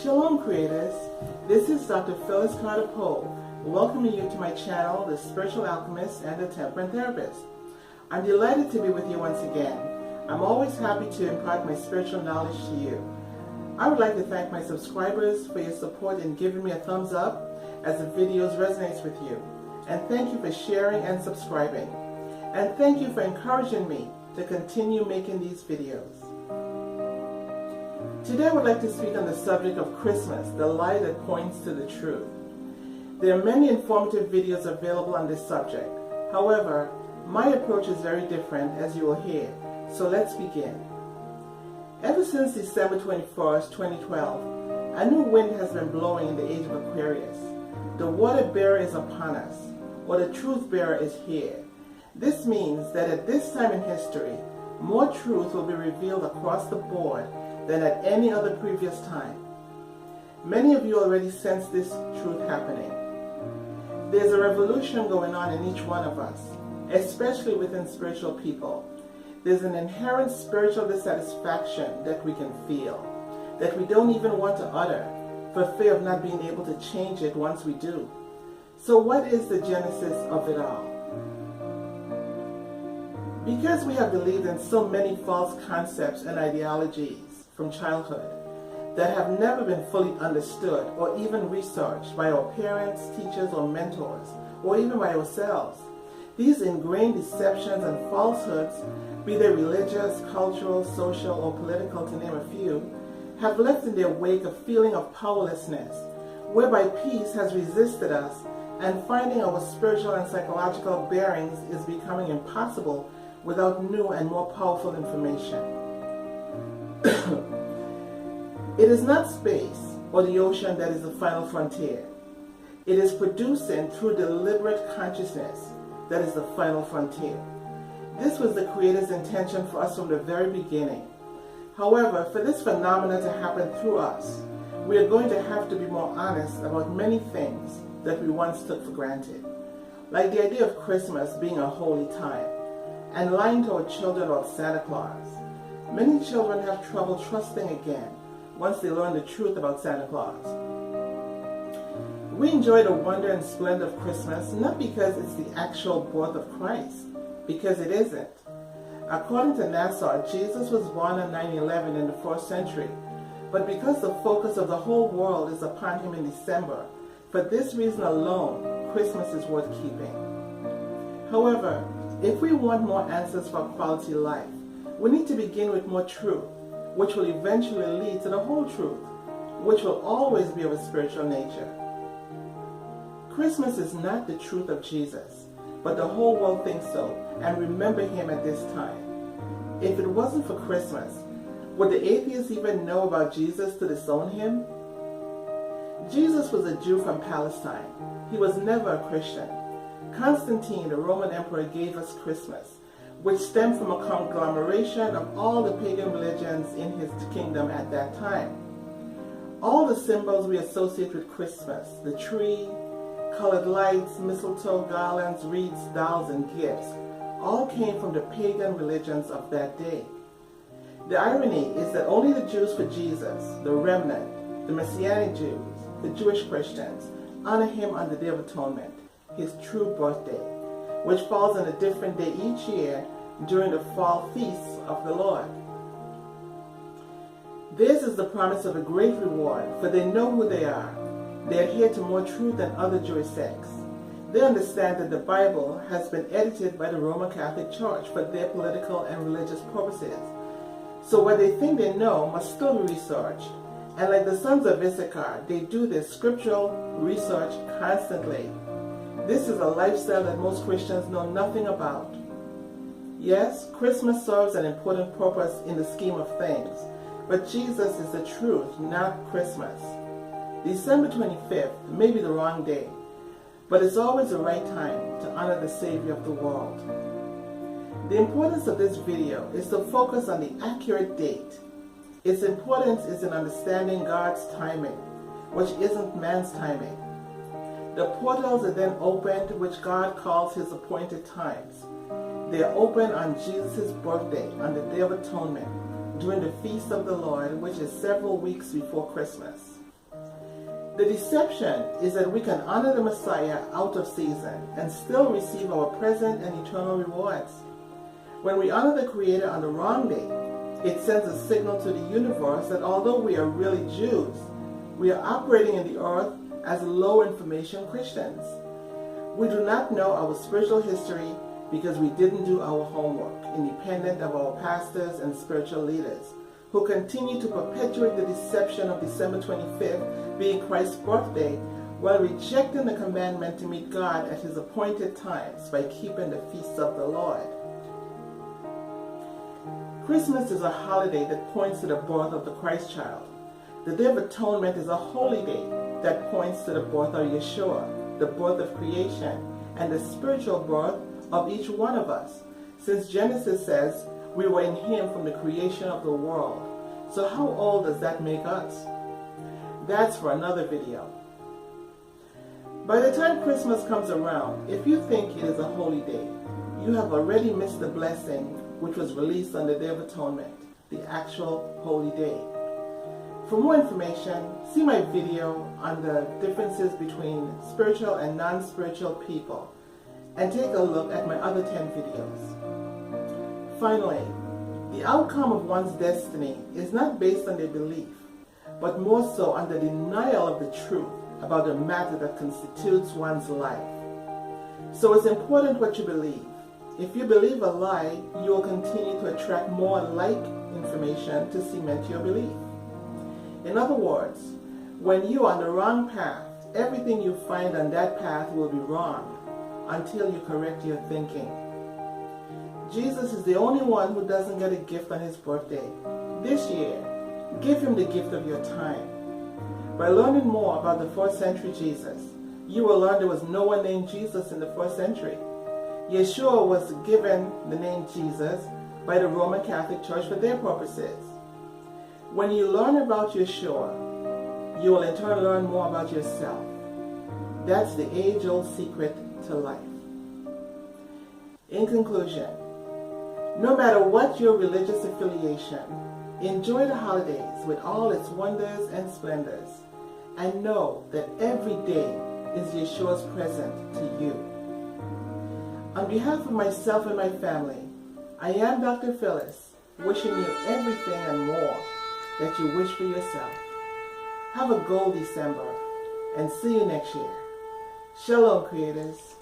Shalom creators, this is Dr. Phyllis Carter Poe, welcoming you to my channel, The Spiritual Alchemist and the Temperance Therapist. I'm delighted to be with you once again. I'm always happy to impart my spiritual knowledge to you. I would like to thank my subscribers for your support in giving me a thumbs up as the videos resonate with you. And thank you for sharing and subscribing. And thank you for encouraging me to continue making these videos. Today I would like to speak on the subject of Christmas, the light that points to the truth. There are many informative videos available on this subject. However, my approach is very different, as you will hear. So let's begin. Ever since December 21st, 2012, a new wind has been blowing in the age of Aquarius. The water bearer is upon us, or the truth bearer is here. This means that at this time in history, more truth will be revealed across the board than at any other previous time. Many of you already sense this truth happening. There's a revolution going on in each one of us, especially within spiritual people. There's an inherent spiritual dissatisfaction that we can feel, that we don't even want to utter, for fear of not being able to change it once we do. So what is the genesis of it all? Because we have believed in so many false concepts and ideologies from childhood that have never been fully understood or even researched by our parents, teachers, or mentors, or even by ourselves. These ingrained deceptions and falsehoods, be they religious, cultural, social, or political, to name a few, have left in their wake a feeling of powerlessness, whereby peace has resisted us, and finding our spiritual and psychological bearings is becoming impossible without new and more powerful information. It is not space or the ocean that is the final frontier. It is producing through deliberate consciousness that is the final frontier. This was the Creator's intention for us from the very beginning. However, for this phenomena to happen through us, we are going to have to be more honest about many things that we once took for granted, like the idea of Christmas being a holy time, and lying to our children about Santa Claus. Many children have trouble trusting again once they learn the truth about Santa Claus. We enjoy the wonder and splendor of Christmas not because it's the actual birth of Christ, because it isn't. According to NASA, Jesus was born on 9/11 in the 4th century, but because the focus of the whole world is upon him in December, for this reason alone, Christmas is worth keeping. However, if we want more answers for quality life, we need to begin with more truth, which will eventually lead to the whole truth, which will always be of a spiritual nature. Christmas is not the truth of Jesus, but the whole world thinks so, and remember him at this time. If it wasn't for Christmas, would the atheists even know about Jesus to disown him? Jesus was a Jew from Palestine. He was never a Christian. Constantine, the Roman emperor, gave us Christmas, which stemmed from a conglomeration of all the pagan religions in his kingdom at that time. All the symbols we associate with Christmas, the tree, colored lights, mistletoe, garlands, wreaths, dolls, and gifts, all came from the pagan religions of that day. The irony is that only the Jews for Jesus, the remnant, the Messianic Jews, the Jewish Christians, honor him on the Day of Atonement, his true birthday, which falls on a different day each year during the fall feasts of the Lord. Theirs is the promise of a great reward, for they know who they are. They adhere to more truth than other Jewish sects. They understand that the Bible has been edited by the Roman Catholic Church for their political and religious purposes. So what they think they know must still be researched. And like the sons of Issachar, they do their scriptural research constantly. This is a lifestyle that most Christians know nothing about. Yes, Christmas serves an important purpose in the scheme of things, but Jesus is the truth, not Christmas. December 25th may be the wrong day, but it's always the right time to honor the Savior of the world. The importance of this video is to focus on the accurate date. Its importance is in understanding God's timing, which isn't man's timing. The portals are then opened, which God calls his appointed times. They are open on Jesus' birthday, on the Day of Atonement, during the Feast of the Lord, which is several weeks before Christmas. The deception is that we can honor the Messiah out of season and still receive our present and eternal rewards. When we honor the Creator on the wrong day, it sends a signal to the universe that although we are really Jews, we are operating in the earth as low information Christians. We do not know our spiritual history because we didn't do our homework, independent of our pastors and spiritual leaders, who continue to perpetuate the deception of December 25th being Christ's birthday while rejecting the commandment to meet God at His appointed times by keeping the feasts of the Lord. Christmas is a holiday that points to the birth of the Christ child. The Day of Atonement is a holy day that points to the birth of Yeshua, the birth of creation, and the spiritual birth of each one of us. Since Genesis says we were in Him from the creation of the world. So how old does that make us? That's for another video. By the time Christmas comes around, if you think it is a holy day, you have already missed the blessing which was released on the Day of Atonement, the actual holy day. For more information, see my video on the differences between spiritual and non-spiritual people, and take a look at my other 10 videos. Finally, the outcome of one's destiny is not based on their belief, but more so on the denial of the truth about the matter that constitutes one's life. So it's important what you believe. If you believe a lie, you will continue to attract more like information to cement your belief. In other words, when you are on the wrong path, everything you find on that path will be wrong until you correct your thinking. Jesus is the only one who doesn't get a gift on His birthday. This year, give Him the gift of your time. By learning more about the 4th century Jesus, you will learn there was no one named Jesus in the 1st century. Yeshua was given the name Jesus by the Roman Catholic Church for their purposes. When you learn about Yeshua, you will in turn learn more about yourself. That's the age-old secret to life. In conclusion, no matter what your religious affiliation, enjoy the holidays with all its wonders and splendors, and know that every day is Yeshua's present to you. On behalf of myself and my family, I am Dr. Phyllis, wishing you everything and more that you wish for yourself. Have a gold December, and see you next year. Shalom, creators.